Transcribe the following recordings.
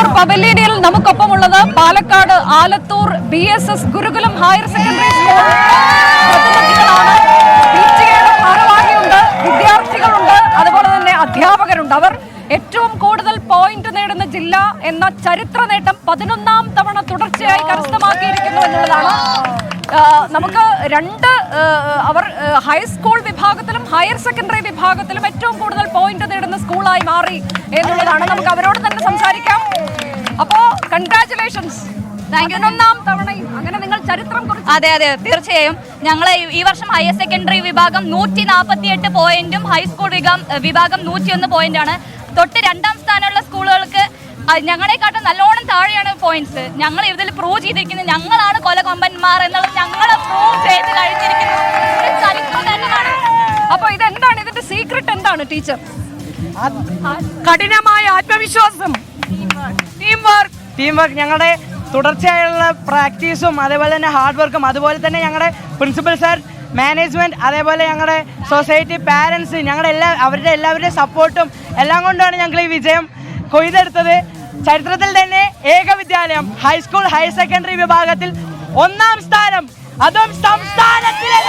24 പവലിയനിൽ നമുക്കൊപ്പമുള്ളത് Palakkad Alathur BSS ഗുരുകുലം higher secondary school പ്രതിനിധികളാണ്. PTA-യുടെ ഭാരവാഹിയുണ്ട്, വിദ്യാർത്ഥികളുണ്ട്, അതുപോലെ തന്നെ അധ്യാപകരുണ്ട്. അവർ ഏറ്റവും കൂടുതൽ പോയിന്റ് നേടുന്ന ജില്ല എന്ന ചരിത്ര നേട്ടം 11ാം തവണ തുടർച്ചയായി കരസ്ഥമാക്കിയിരിക്കുന്നു എന്നുള്ളതാണ്. നമുക്ക് അവർ ഹൈസ്കൂൾ വിഭാഗത്തിലും ഹയർ സെക്കൻഡറി വിഭാഗത്തിലും ഏറ്റവും കൂടുതൽ പോയിന്റ് നേടുന്ന സ്കൂളായി മാറി എന്നുള്ളതാണ്. നമുക്ക് അവരോട് തന്നെ സംസാരിക്കാം. അപ്പോ കൺഗ്രാറ്റുലേഷൻസ്. അങ്ങനെ നിങ്ങൾ ചരിത്രം കുറിച്ച്. അതെ, തീർച്ചയായും. ഞങ്ങൾ ഈ വർഷം ഹയർ സെക്കൻഡറി വിഭാഗം 148 പോയിന്റും ഹൈസ്കൂൾ വിഭാഗം 101 പോയിന്റാണ്. തൊട്ട് 2ാം സ്ഥാനമുള്ള സ്കൂളുകൾക്ക് ഞങ്ങളെക്കാട്ടും നല്ലോണം താഴെയാണ് പോയിന്റ്സ്. ഞങ്ങൾ ഇതിൽ പ്രൂവ് ചെയ്തിരിക്കുന്നത് ഞങ്ങളാണ് കൊലകൊമ്പന്മാർ എന്നുള്ളത് ഞങ്ങൾ പ്രൂവ് ചെയ്ത് കഴിഞ്ഞിരിക്കുന്നു. ചരിത്രം തന്നെയാണ്. അപ്പൊ ഇതെന്താണ്, ഇതിന്റെ സീക്രട്ട് എന്താണ് ടീച്ചർ? കഠിനമായ ആത്മവിശ്വാസം, ടീം വർക്ക്, ഞങ്ങളുടെ തുടർച്ചയായുള്ള പ്രാക്ടീസും അതേപോലെ തന്നെ ഹാർഡ് വർക്കും, അതുപോലെ തന്നെ ഞങ്ങളുടെ പ്രിൻസിപ്പൽ സാർ, മാനേജ്മെൻറ്റ്, അതേപോലെ ഞങ്ങളുടെ സൊസൈറ്റി, പാരൻസ്, അവരുടെ എല്ലാവരുടെയും സപ്പോർട്ടും എല്ലാം കൊണ്ടാണ് ഞങ്ങൾ ഈ വിജയം കൊയ്തെടുത്തത്. ചരിത്രത്തിൽ തന്നെ ഏക വിദ്യാലയം ഹൈസ്കൂൾ ഹയർ സെക്കൻഡറി വിഭാഗത്തിൽ 1ാം സ്ഥാനം, അതും സംസ്ഥാനത്തിലെ.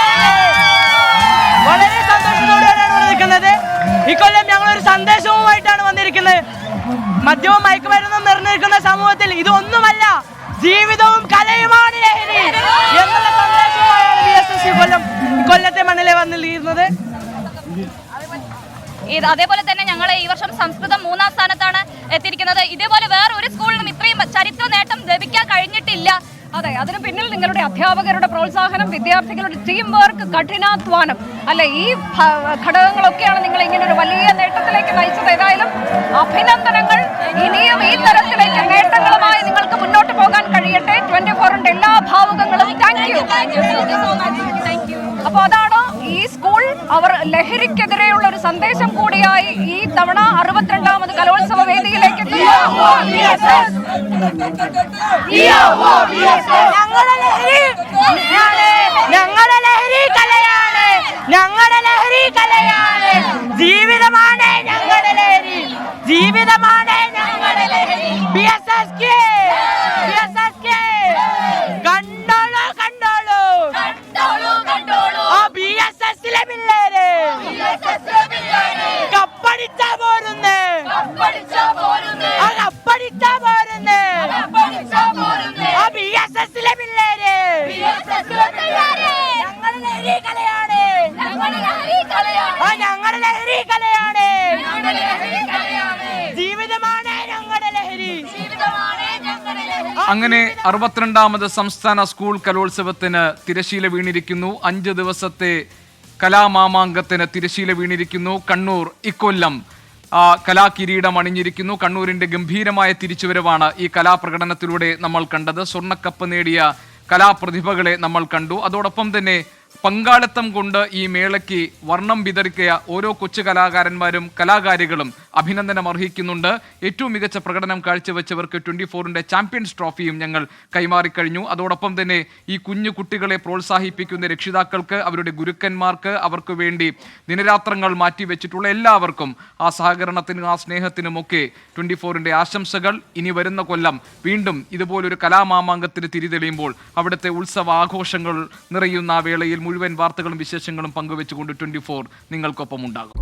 വളരെ സന്തോഷത്തോടെയാണ് ഇവിടെ നിൽക്കുന്നത്. ഇക്കൊല്ലം ഞങ്ങളൊരു സന്ദേശവുമായിട്ടാണ് വന്നിരിക്കുന്നത്. മദ്യവും മയക്കുമരുന്നും നിറഞ്ഞിരിക്കുന്ന സമൂഹത്തിൽ ഇതൊന്നുമല്ല, ജീവിതവും കലയുമാണ് ലഹരി എന്നുള്ള സന്ദേശവുമായാണ് BSS കൊല്ലത്തെ മണ്ണിലെ വന്നിരിക്കുന്നത്. അതേപോലെ തന്നെ ഞങ്ങൾ ഈ വർഷം സംസ്കൃതം 3ാം സ്ഥാനത്താണ് എത്തിയിരിക്കുന്നത്. ഇതേപോലെ വേറെ ഒരു സ്കൂളിനും ഇത്രയും ചരിത്ര നേട്ടം ലഭിക്കാൻ കഴിഞ്ഞിട്ടില്ല. അതെ, അതിന് പിന്നിൽ നിങ്ങളുടെ അധ്യാപകരുടെ പ്രോത്സാഹനം, വിദ്യാർത്ഥികളുടെ ടീം വർക്ക്, കഠിനാധ്വാനം, അല്ലെ, ഈ ഘടകങ്ങളൊക്കെയാണ് നിങ്ങൾ ഇങ്ങനെ ഒരു വലിയ നേട്ടത്തിലേക്ക് നയിച്ചത്. ഏതായാലും അഭിനന്ദനങ്ങൾ. ഇനിയും ഈ തരത്തിലേക്ക് നേട്ടങ്ങളുമായി നിങ്ങൾക്ക് മുന്നോട്ട് പോകാൻ കഴിയട്ടെ. 24ന്റെ എല്ലാ ഭാവുകങ്ങളും. Thank you. അപ്പൊ അതാണ് ഈ സ്കൂൾ അവർ ലഹരിക്കെതിരെയുള്ള ഒരു സന്ദേശം കൂടിയായി ഈ തവണ 62ാമത് കലോത്സവ വേദിയിലേക്ക് ജീവിതമാണ് ഞങ്ങളുടെ ലഹരി, ജീവിതമാണ് ഞങ്ങളുടെ ലഹരി. കണ്ടോളൂ ആ BSS-ലെ പിള്ളേരെ കപ്പടിച്ചാ പോരുന്നേ, ആ BSS-ലെ പിള്ളേരെ. ഞങ്ങളുടെ ലഹരി കലയാണ്, ഞങ്ങളുടെ ലഹരി കലയാണ്, ജീവിതമാണ് ഞങ്ങളുടെ ലഹരി. അങ്ങനെ 62ാമത് സംസ്ഥാന സ്കൂൾ കലോത്സവത്തിന് തിരശീല വീണിരിക്കുന്നു. 5 ദിവസത്തെ കലാമാമാങ്കത്തിന് തിരശീല വീണിരിക്കുന്നു. കണ്ണൂർ ഇക്കൊല്ലം കലാകിരീടം അണിഞ്ഞിരിക്കുന്നു. കണ്ണൂരിന്റെ ഗംഭീരമായ തിരിച്ചുവരവാണ് ഈ കലാപ്രകടനത്തിലൂടെ നമ്മൾ കണ്ടത്. സ്വർണ്ണക്കപ്പ് നേടിയ കലാപ്രതിഭകളെ നമ്മൾ കണ്ടു. അതോടൊപ്പം തന്നെ പങ്കാളിത്തം കൊണ്ട് ഈ മേളയ്ക്ക് വർണ്ണം വിതറിക്കിയ ഓരോ കൊച്ചു കലാകാരന്മാരും കലാകാരികളും അഭിനന്ദനം അർഹിക്കുന്നുണ്ട്. ഏറ്റവും മികച്ച പ്രകടനം കാഴ്ചവെച്ചവർക്ക് 24ന്റെ ചാമ്പ്യൻസ് ട്രോഫിയും ഞങ്ങൾ കൈമാറിക്കഴിഞ്ഞു. അതോടൊപ്പം തന്നെ ഈ കുഞ്ഞു കുട്ടികളെ പ്രോത്സാഹിപ്പിക്കുന്ന രക്ഷിതാക്കൾക്ക്, അവരുടെ ഗുരുക്കന്മാർക്ക്, അവർക്ക് വേണ്ടി ദിനരാത്രങ്ങൾ മാറ്റിവെച്ചിട്ടുള്ള എല്ലാവർക്കും ആ സഹകരണത്തിനും ആ സ്നേഹത്തിനുമൊക്കെ 24ന്റെ ആശംസകൾ. ഇനി വരുന്ന കൊല്ലം വീണ്ടും ഇതുപോലൊരു കലാമാമാങ്കത്തിന് തിരിതെളിയുമ്പോൾ അവിടുത്തെ ഉത്സവ ആഘോഷങ്ങൾ നിറയുന്ന ആ വേളയിൽ മുഴുവൻ വാർത്തകളും വിശേഷങ്ങളും പങ്കുവെച്ചുകൊണ്ട് 24 നിങ്ങൾക്കൊപ്പം ഉണ്ടാകും.